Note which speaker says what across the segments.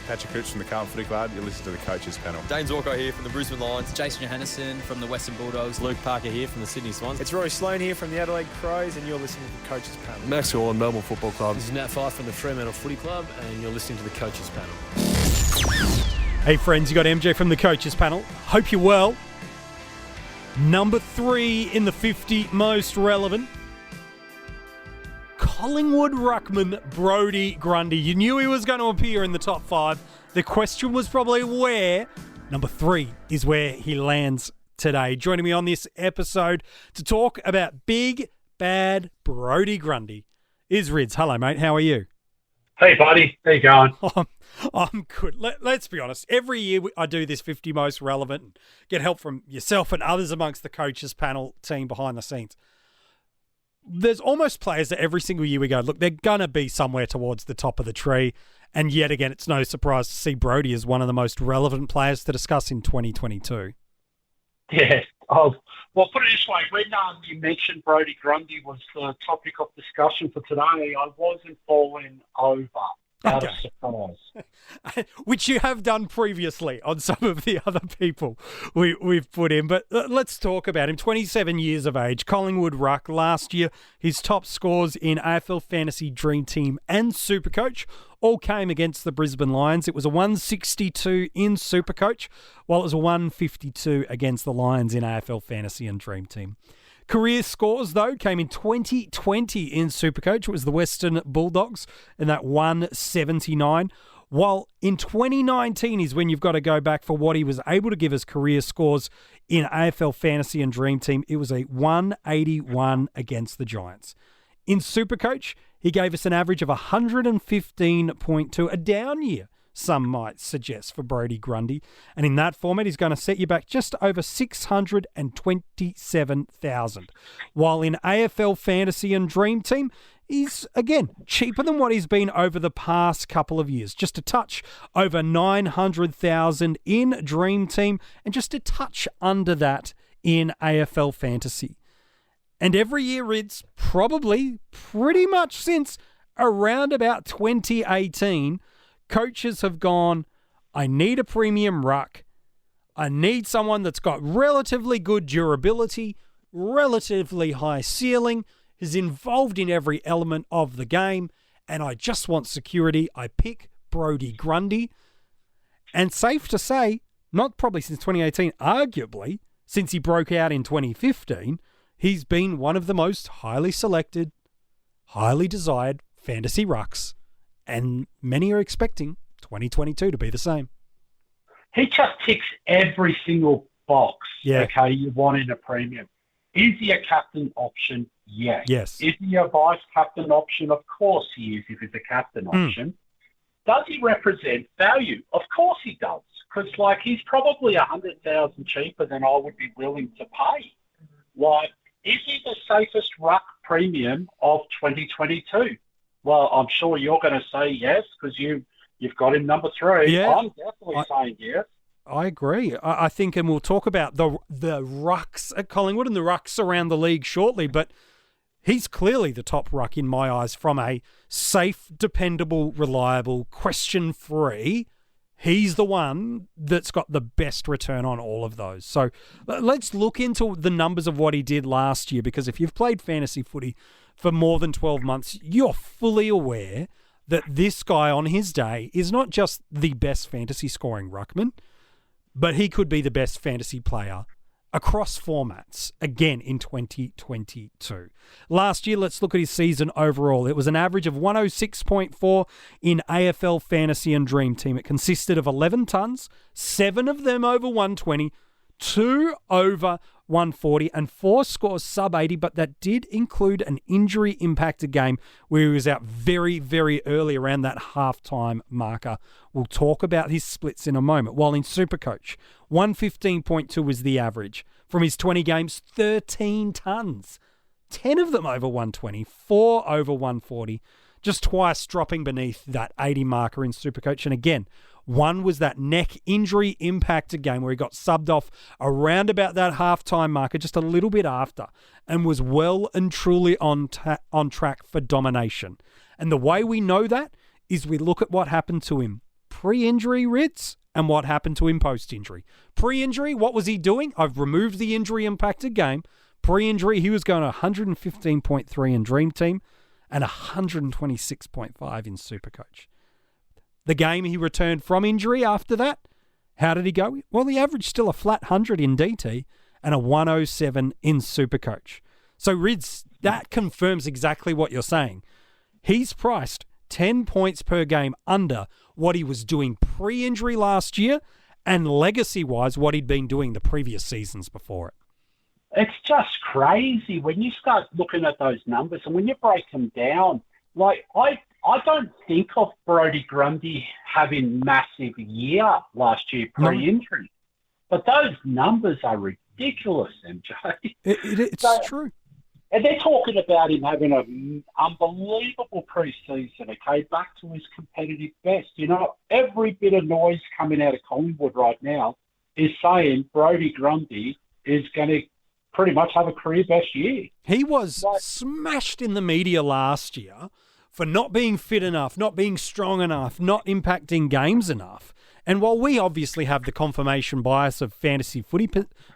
Speaker 1: Patrick Cooch from the Carlton Footy Club. You listen to the Coaches Panel.
Speaker 2: Dane Zorko here from the Brisbane Lions.
Speaker 3: Jason Johannesson from the Western Bulldogs.
Speaker 4: Luke Parker here from the Sydney Swans.
Speaker 5: It's Roy Sloane here from the Adelaide Crows, and you're listening to the Coaches Panel.
Speaker 6: Max Hall and Melbourne Football Club.
Speaker 4: This is Nat Fyfe from the Fremantle Footy Club, and you're listening to the Coaches Panel.
Speaker 7: Hey friends, you got MJ from the Coaches Panel. Hope you're well. Number 3 in the 50 most relevant. Collingwood ruckman Brodie Grundy. You knew he was going to appear in the top 5. The question was probably where. Number 3 is where he lands today. Joining me on this episode to talk about big, bad Brodie Grundy is Rids. Hello, mate. How are you?
Speaker 8: Hey, buddy. How you going?
Speaker 7: I'm good. Let's be honest. Every year I do this 50 most relevant and get help from yourself and others amongst the Coaches Panel team behind the scenes. There's almost players that every single year we go, look, they're going to be somewhere towards the top of the tree. And yet again, it's no surprise to see Brodie as one of the most relevant players to discuss in 2022.
Speaker 8: Yeah. Oh, well, put it this way. When you mentioned Brodie Grundy was the topic of discussion for today, I wasn't falling over. Out of surprise.
Speaker 7: Which you have done previously on some of the other people we've put in. But let's talk about him. 27 years of age, Collingwood ruck. Last year, his top scores in AFLFantasy DreamTeam and SuperCoach all came against the Brisbane Lions. It was a 162 in SuperCoach, while it was a 152 against the Lions in AFLFantasy and DreamTeam. Career scores, though, came in 2020 in SuperCoach. It was the Western Bulldogs in that 179. While in 2019 is when you've got to go back for what he was able to give us career scores in AFL Fantasy and Dream Team. It was a 181 against the Giants. In SuperCoach, he gave us an average of 115.2, a down year, some might suggest, for Brodie Grundy. And in that format, he's going to set you back just over 627,000. While in AFL Fantasy and Dream Team, he's, again, cheaper than what he's been over the past couple of years. Just a touch over 900,000 in Dream Team and just a touch under that in AFL Fantasy. And every year, Rids, probably pretty much since around about 2018, coaches have gone, I need a premium ruck. I need someone that's got relatively good durability, relatively high ceiling, is involved in every element of the game, and I just want security. I pick Brodie Grundy. And safe to say, not probably since 2018, arguably, since he broke out in 2015, he's been one of the most highly selected, highly desired fantasy rucks. And many are expecting 2022 to be the same.
Speaker 8: He just ticks every single box,
Speaker 7: yeah.
Speaker 8: Okay, you want in a premium. Is he a captain option? Yes. Is he a vice-captain option? Of course he is, if he's a captain option. Does he represent value? Of course he does, because, he's probably 100,000 cheaper than I would be willing to pay. Is he the safest ruck premium of 2022? Well, I'm sure you're going to say yes, because you've got him number 3.
Speaker 7: Yeah,
Speaker 8: I'm definitely saying yes.
Speaker 7: I agree. I think, and we'll talk about the rucks at Collingwood and the rucks around the league shortly, but he's clearly the top ruck in my eyes from a safe, dependable, reliable, question-free. He's the one that's got the best return on all of those. So let's look into the numbers of what he did last year, because if you've played fantasy footy for more than 12 months, you're fully aware that this guy on his day is not just the best fantasy scoring ruckman, but he could be the best fantasy player across formats again in 2022. Last year, let's look at his season overall. It was an average of 106.4 in AFL Fantasy and Dream Team. It consisted of 11 tons, 7 of them over 120, 2 over 140 and 4 scores sub 80, but that did include an injury impacted game where he was out very, very early around that halftime marker. We'll talk about his splits in a moment. While in SuperCoach, 115.2 was the average. From his 20 games, 13 tons, 10 of them over 120, 4 over 140, just twice dropping beneath that 80 marker in SuperCoach. And again, one was that neck injury impacted game where he got subbed off around about that halftime marker, just a little bit after, and was well and truly on track for domination. And the way we know that is we look at what happened to him pre-injury, Ritz, and what happened to him post-injury. Pre-injury, what was he doing? I've removed the injury-impacted game. Pre-injury, he was going 115.3 in Dream Team and 126.5 in SuperCoach. The game he returned from injury after that, how did he go? Well, he averaged still a flat 100 in DT and a 107 in SuperCoach. So, Rids, that confirms exactly what you're saying. He's priced 10 points per game under what he was doing pre-injury last year and legacy-wise what he'd been doing the previous seasons before it.
Speaker 8: It's just crazy when you start looking at those numbers and when you break them down. Like, I don't think of Brodie Grundy having massive year last year pre-injury. But those numbers are ridiculous, MJ.
Speaker 7: It's true.
Speaker 8: And they're talking about him having an unbelievable pre-season, okay, back to his competitive best. You know, every bit of noise coming out of Collingwood right now is saying Brodie Grundy is going to pretty much have a career best year.
Speaker 7: He was smashed in the media last year for not being fit enough, not being strong enough, not impacting games enough. And while we obviously have the confirmation bias of fantasy footy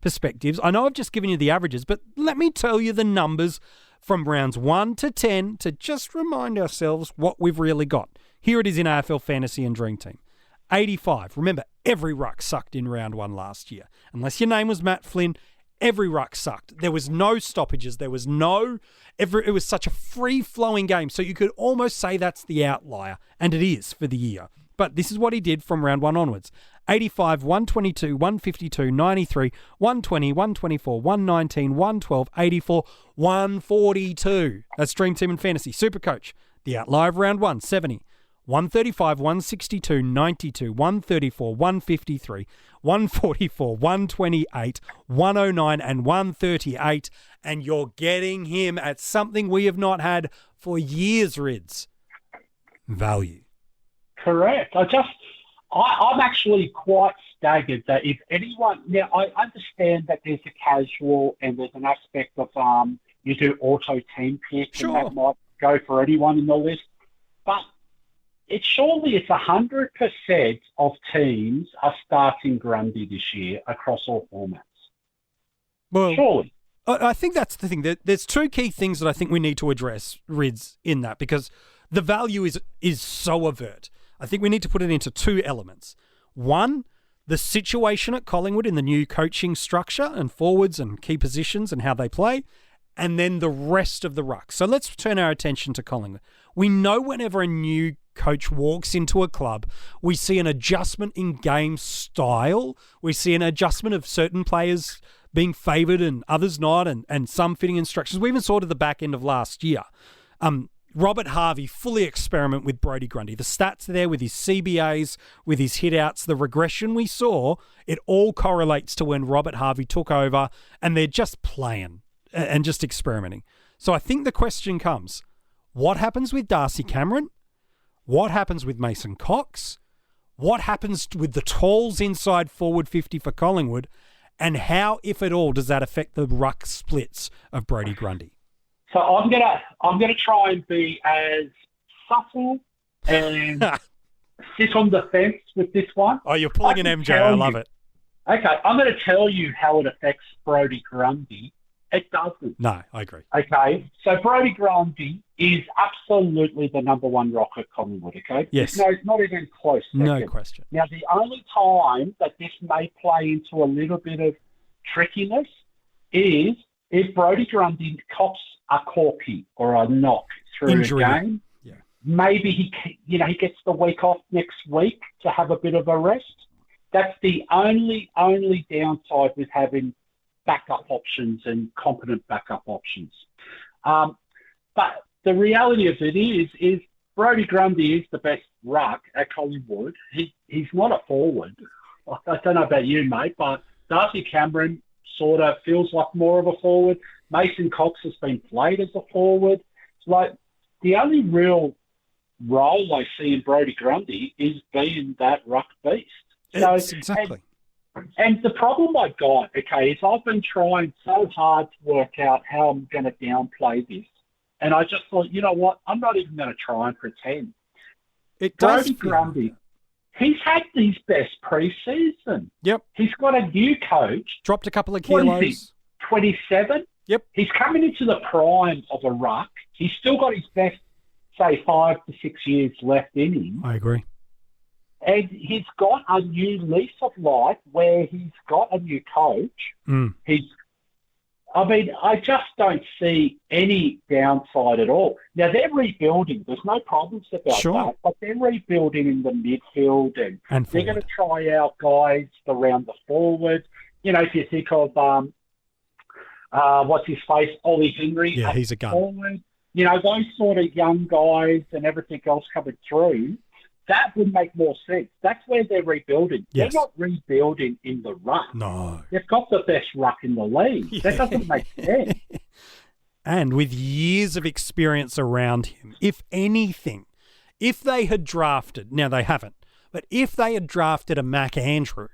Speaker 7: perspectives, I know I've just given you the averages, but let me tell you the numbers from rounds 1 to 10 to just remind ourselves what we've really got. Here it is in AFL Fantasy and Dream Team. 85. Remember, every ruck sucked in round 1 last year. Unless your name was Matt Flynn, every ruck sucked. There was no stoppages. There was it was such a free-flowing game. So you could almost say that's the outlier, and it is for the year. But this is what he did from round 1 onwards. 85, 122, 152, 93, 120, 124, 119, 112, 84, 142. That's Dream Team and Fantasy. SuperCoach, the outlier of round 1, 70. 135, 162, 92, 134, 153, 144, 128, 109, and 138. And you're getting him at something we have not had for years, Rids. Value.
Speaker 8: Correct. I'm actually quite staggered that if anyone... Now, I understand that there's a casual and there's an aspect of you do auto team pick,
Speaker 7: sure,
Speaker 8: and that might go for anyone in the list. But surely it's 100% of teams are starting Grundy this year across all formats.
Speaker 7: Well,
Speaker 8: surely.
Speaker 7: I think that's the thing. There's two key things that I think we need to address, Rids, in that, because the value is so overt. I think we need to put it into two elements. One, the situation at Collingwood in the new coaching structure and forwards and key positions and how they play, and then the rest of the ruck. So let's turn our attention to Collingwood. We know whenever a new coach walks into a club, we see an adjustment in game style. We see an adjustment of certain players being favoured and others not, and some fitting instructions. We even saw it at the back end of last year. Robert Harvey fully experiment with Brodie Grundy. The stats there with his CBAs, with his hit-outs, the regression we saw, it all correlates to when Robert Harvey took over and they're just playing and just experimenting. So I think the question comes, what happens with Darcy Cameron? What happens with Mason Cox? What happens with the talls inside forward 50 for Collingwood? And how, if at all, does that affect the ruck splits of Brodie Grundy?
Speaker 8: So I'm gonna try and be as subtle and sit on the fence with this one.
Speaker 7: Oh, you're pulling an MJ. I love it.
Speaker 8: Okay, I'm going to tell you how it affects Brodie Grundy. It doesn't.
Speaker 7: No, I agree.
Speaker 8: Okay, so Brodie Grundy is absolutely the number one rock at Collingwood, okay?
Speaker 7: Yes.
Speaker 8: No, it's not even close.
Speaker 7: No question.
Speaker 8: Now, the only time that this may play into a little bit of trickiness is if Brodie Grundy cops a corky or a knock through
Speaker 7: injury.
Speaker 8: A game.
Speaker 7: Yeah.
Speaker 8: Maybe he gets the week off next week to have a bit of a rest. That's the only downside with having backup options and competent backup options. But the reality of it is Brodie Grundy is the best ruck at Collingwood. He's not a forward. I don't know about you, mate, but Darcy Cameron sort of feels like more of a forward. Mason Cox has been played as a forward. Like, the only real role I see in Brodie Grundy is being that ruck beast.
Speaker 7: Yes, exactly.
Speaker 8: And the problem I've got, okay, is I've been trying so hard to work out how I'm going to downplay this. And I just thought, you know what? I'm not even going to try and pretend.
Speaker 7: It does.
Speaker 8: Brodie Grundy, he's had his best pre-season.
Speaker 7: Yep.
Speaker 8: He's got a new coach.
Speaker 7: Dropped a couple of
Speaker 8: What is
Speaker 7: kilos.
Speaker 8: he, 27?
Speaker 7: Yep.
Speaker 8: He's coming into the prime of a ruck. He's still got his best, say, 5 to 6 years left in him.
Speaker 7: I agree.
Speaker 8: And he's got a new lease of life where he's got a new coach. I just don't see any downside at all. Now, they're rebuilding. There's no problems about that. But they're rebuilding in the midfield and they're going to try out guys around the forward. You know, if you think of, what's his face, Ollie Henry.
Speaker 7: Yeah, he's a gun.
Speaker 8: Forward, you know, those sort of young guys and everything else coming through, that would make more sense. That's where they're rebuilding.
Speaker 7: Yes.
Speaker 8: They're not rebuilding in the ruck.
Speaker 7: No.
Speaker 8: They've got the best ruck in the league.
Speaker 7: Yeah.
Speaker 8: That doesn't make sense.
Speaker 7: And with years of experience around him, if anything, if they had drafted, now they haven't, but if they had drafted a Mac Andrew,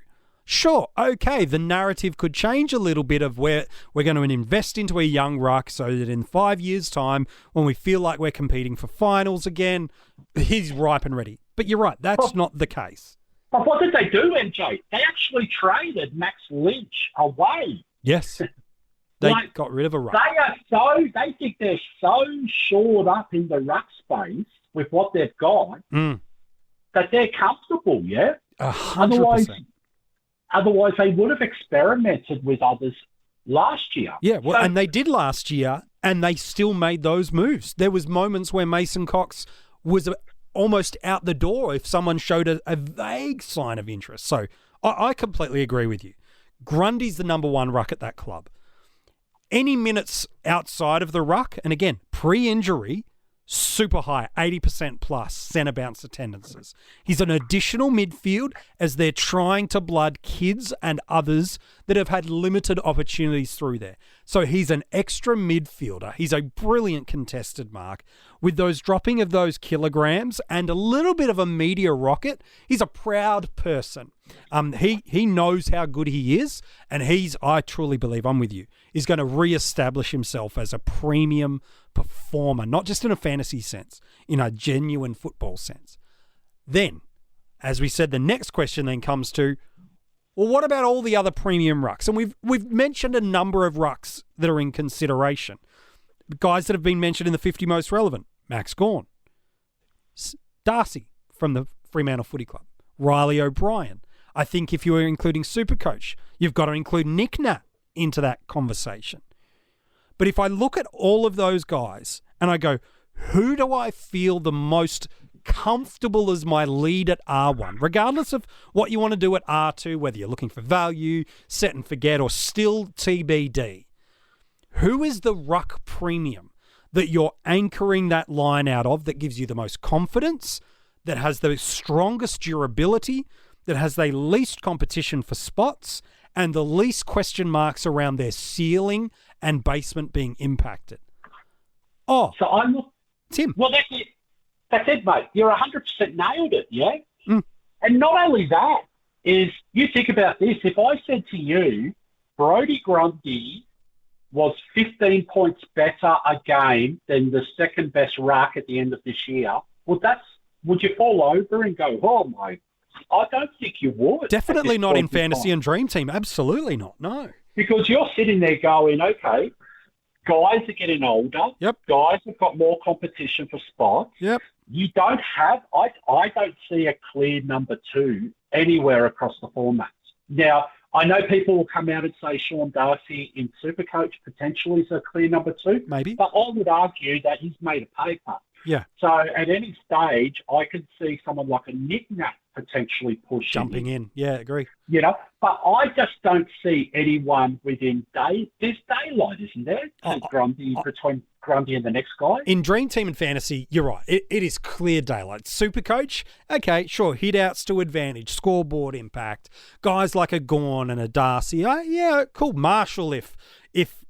Speaker 7: sure, okay, the narrative could change a little bit of where we're going to invest into a young ruck so that in 5 years' time, when we feel like we're competing for finals again, he's ripe and ready. But you're right, that's not the case.
Speaker 8: But what did they do, MJ? They actually traded Max Lynch away.
Speaker 7: Yes. They got rid of a ruck.
Speaker 8: They think they're so shored up in the ruck space with what they've got that they're comfortable, yeah?
Speaker 7: 100%.
Speaker 8: Otherwise, they would have experimented with others last year.
Speaker 7: Yeah, well, and they did last year, and they still made those moves. There was moments where Mason Cox was almost out the door if someone showed a vague sign of interest. So I completely agree with you. Grundy's the number one ruck at that club. Any minutes outside of the ruck, and again, pre-injury, super high, 80% plus centre bounce attendances. He's an additional midfield as they're trying to blood kids and others that have had limited opportunities through there. So he's an extra midfielder. He's a brilliant contested mark. With those dropping of those kilograms and a little bit of a media rocket, he's a proud person. He knows how good he is, and I truly believe, I'm with you, is going to re-establish himself as a premium performer, not just in a fantasy sense, in a genuine football sense. Then, as we said, the next question then comes to, well, what about all the other premium rucks? And we've mentioned a number of rucks that are in consideration. Guys that have been mentioned in the 50 most relevant. Max Gawn, Darcy from the Fremantle Footy Club, Riley O'Brien. I think if you are including SuperCoach, you've got to include Nick Nat into that conversation. But if I look at all of those guys and I go, who do I feel the most comfortable as my lead at R1, regardless of what you want to do at R2, whether you're looking for value, set and forget, or still TBD, who is the ruck premium that you're anchoring that line out of that gives you the most confidence, that has the strongest durability, that has the least competition for spots, and the least question marks around their ceiling and basement being impacted? So
Speaker 8: I'm
Speaker 7: Tim.
Speaker 8: Well, that's it. That's it, mate. You're 100% nailed it, yeah? And not only that, is you think about this. If I said to you, Brodie Grundy was 15 points better a game than the second best ruck at the end of this year, would you fall over and go, oh, my, I don't think you would.
Speaker 7: Definitely not in Fantasy and Dream Team. Absolutely not, no.
Speaker 8: Because you're sitting there going, okay, guys are getting older.
Speaker 7: Yep.
Speaker 8: Guys have got more competition for spots.
Speaker 7: Yep.
Speaker 8: You don't have, I don't see a clear number two anywhere across the formats. Now, I know people will come out and say Sean Darcy in SuperCoach potentially is a clear number two.
Speaker 7: Maybe.
Speaker 8: But I would argue that he's made a pay cut.
Speaker 7: Yeah.
Speaker 8: So at any stage, I could see someone like a Nick Nat potentially pushing.
Speaker 7: Jumping in. Yeah, agree.
Speaker 8: You know, but I just don't see anyone within there's daylight, isn't there? Between Grundy and the next guy.
Speaker 7: In Dream Team and Fantasy, you're right. It is clear daylight. SuperCoach, okay, sure, hit outs to advantage, scoreboard impact. Guys like a Gawn and a Darcy, yeah, cool. Marshall if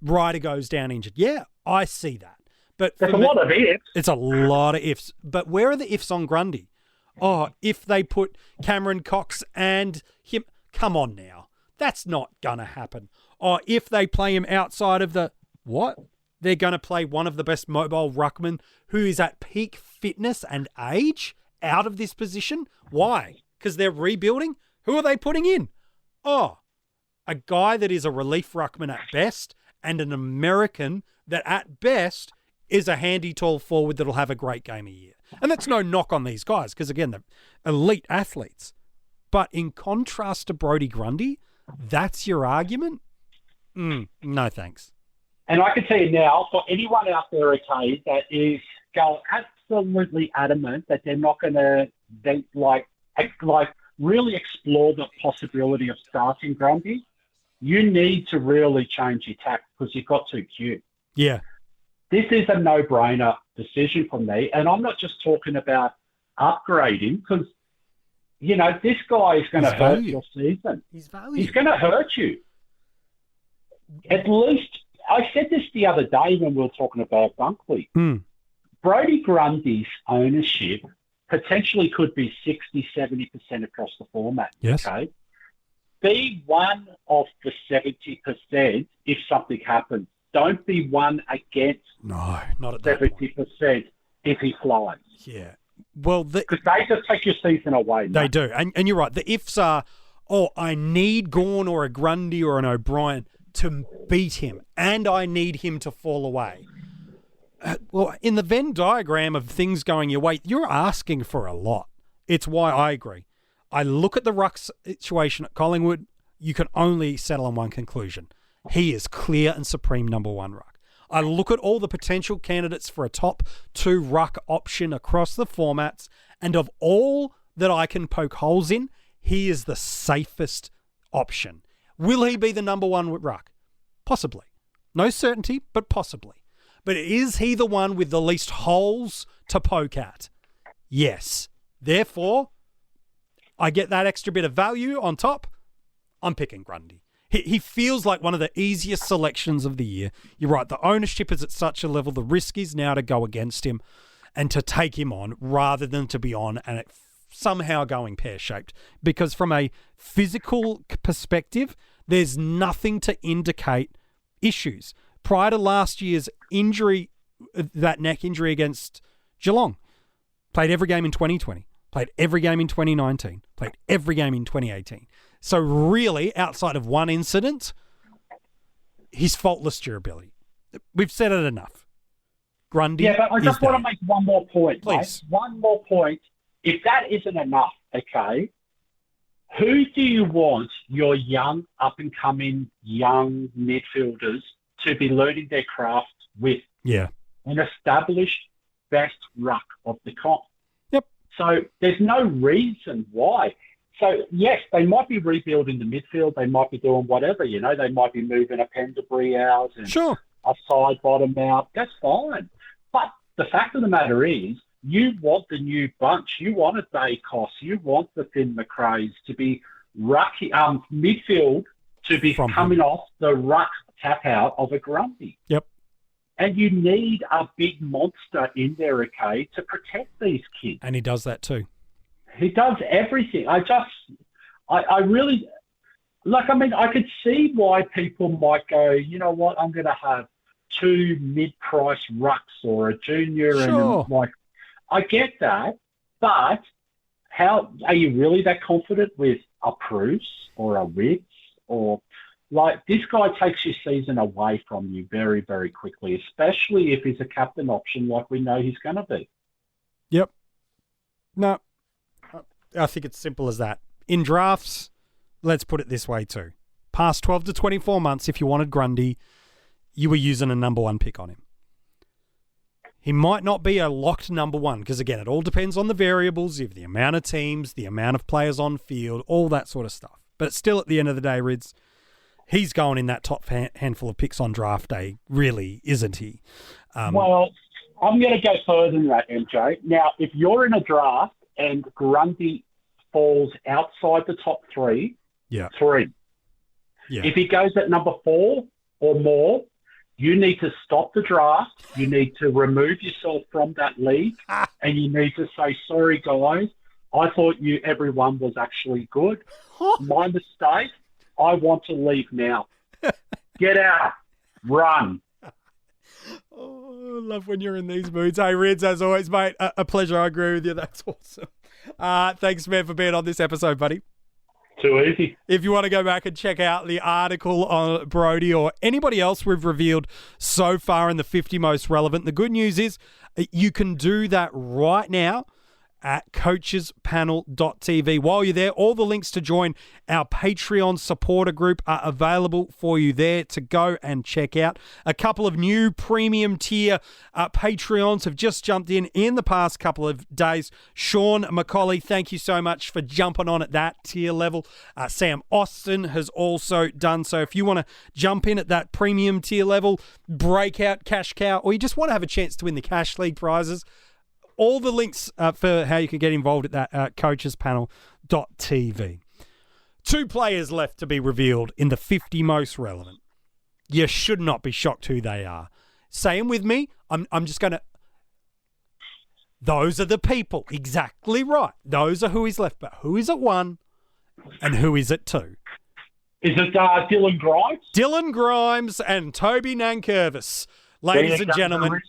Speaker 7: Ryder goes down injured. Yeah, I see that. But
Speaker 8: there's a lot of ifs.
Speaker 7: It's a lot of ifs. But where are the ifs on Grundy? Oh, if they put Cameron Cox and him, come on now. That's not going to happen. Or if they play him outside of the, what? They're going to play one of the best mobile ruckmen who is at peak fitness and age out of this position? Why? because they're rebuilding. Who are they putting in? Oh, a guy that is a relief ruckman at best and an American that at best is a handy tall forward that'll have a great game a year. And that's no knock on these guys because, again, they're elite athletes. But in contrast to Brodie Grundy, that's your argument? No, thanks.
Speaker 8: And I can tell you now, for anyone out there, okay, that is going absolutely adamant that they're not going to really explore the possibility of starting Grundy, you need to really change your tack because you've got too cute.
Speaker 7: Yeah.
Speaker 8: This is a no-brainer decision for me. And I'm not just talking about upgrading because, you know, this guy is going to hurt your season. He's going to hurt you. At least, I said this the other day when we were talking about Dunkley. Brodie Grundy's ownership potentially could be 60, 70% across the format.
Speaker 7: Yes.
Speaker 8: Okay. Be one of the 70% if something happens. Don't be one against
Speaker 7: not at that
Speaker 8: 70% if he flies.
Speaker 7: Yeah. Well,
Speaker 8: because they just take your season away.
Speaker 7: They do. And you're right. The ifs are, I need Gawn or a Grundy or an O'Brien to beat him, and I need him to fall away. Well, in the Venn diagram of things going your way, you're asking for a lot. It's why I agree. I look at the ruck situation at Collingwood, you can only settle on one conclusion. He is clear and supreme number one ruck. I look at all the potential candidates for a top 2 ruck option across the formats, and of all that I can poke holes in, he is the safest option. Will he be the number 1 ruck? Possibly. No certainty, but possibly. But is he the one with the least holes to poke at? Yes. Therefore, I get that extra bit of value on top. I'm picking Grundy. He feels like one of the easiest selections of the year. You're right, the ownership is at such a level, the risk is now to go against him and to take him on rather than to be on and it somehow going pear-shaped. Because from a physical perspective, there's nothing to indicate issues. Prior to last year's injury, that neck injury against Geelong, played every game in 2020, played every game in 2019, played every game in 2018. So really, outside of one incident, his faultless durability. We've said it enough. Grundy.
Speaker 8: Yeah, but I just want to make one more point.
Speaker 7: Please.
Speaker 8: Mate. One more point. If that isn't enough, okay, who do you want your young, up-and-coming young midfielders to be learning their craft with?
Speaker 7: Yeah.
Speaker 8: An established best ruck of the comp.
Speaker 7: Yep.
Speaker 8: So there's no reason why. So, yes, they might be rebuilding the midfield. They might be doing whatever, you know. They might be moving a Pendlebury out and a side bottom out. That's fine. But the fact of the matter is, you want the new bunch. You want a Dacos. You want the Finn McRae's to be midfield to be coming off the ruck tap out of a Grundy.
Speaker 7: Yep.
Speaker 8: And you need a big monster in there, okay, to protect these kids.
Speaker 7: And he does that too.
Speaker 8: He does everything. I really, I could see why people might go, you know what, I'm going to have 2 mid-price rucks or a junior.
Speaker 7: Sure.
Speaker 8: And I get that, but how are you really that confident with a Bruce or a Wicks or this guy takes your season away from you very, very quickly, especially if he's a captain option like we know he's going to be.
Speaker 7: Yep. No. I think it's simple as that. In drafts, let's put it this way too. Past 12 to 24 months, if you wanted Grundy, you were using a number 1 pick on him. He might not be a locked number 1 because, again, it all depends on the variables, the amount of teams, the amount of players on field, all that sort of stuff. But still, at the end of the day, Rids, he's going in that top handful of picks on draft day, really, isn't he?
Speaker 8: Well, I'm going to go further than that, MJ. Now, if you're in a draft and Grundy falls outside the top 3, 3.
Speaker 7: Yeah.
Speaker 8: If he goes at number 4 or more, you need to stop the draft. You need to remove yourself from that league, and you need to say, sorry, guys, I thought everyone was actually good. My mistake. I want to leave now. Get out. Run.
Speaker 7: Oh, I love when you're in these moods. Hey, Rids, as always, mate, a pleasure. I agree with you. That's awesome. Thanks, man, for being on this episode, buddy.
Speaker 8: Too easy.
Speaker 7: If you want to go back and check out the article on Brodie or anybody else we've revealed so far in the 50 most relevant, the good news is you can do that right now at coachespanel.tv. While you're there, all the links to join our Patreon supporter group are available for you there to go and check out. A couple of new premium tier Patreons have just jumped in the past couple of days. Sean McCauley, thank you so much for jumping on at that tier level. Sam Austin has also done so. If you want to jump in at that premium tier level, breakout, cash cow, or you just want to have a chance to win the Cash League prizes, all the links for how you can get involved at that coachespanel.tv. 2 players left to be revealed in the 50 most relevant. You should not be shocked who they are. Say them with me. I'm just going to... Those are the people. Exactly right. Those are who is left. But who is at 1 and who is at 2?
Speaker 8: Is it Dylan Grimes?
Speaker 7: Dylan Grimes and Toby Nankervis. Ladies and gentlemen,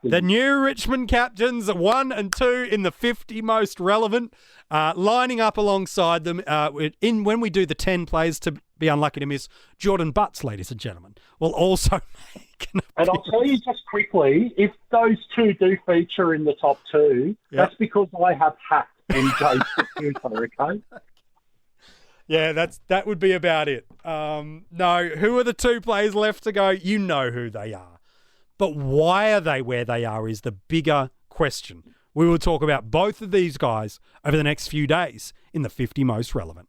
Speaker 7: the new Richmond captains, 1 and 2 in the 50 most relevant, lining up alongside them. When we do the 10 players to be unlucky to miss, Jordan Butts, ladies and gentlemen, will also make an appearance.
Speaker 8: And I'll tell you just quickly, if those 2 do feature in the top 2, that's because I have hacked MJ's computer, okay?
Speaker 7: Yeah, that would be about it. No, who are the 2 players left to go? You know who they are. But why are they where they are is the bigger question. We will talk about both of these guys over the next few days in the 50 most relevant.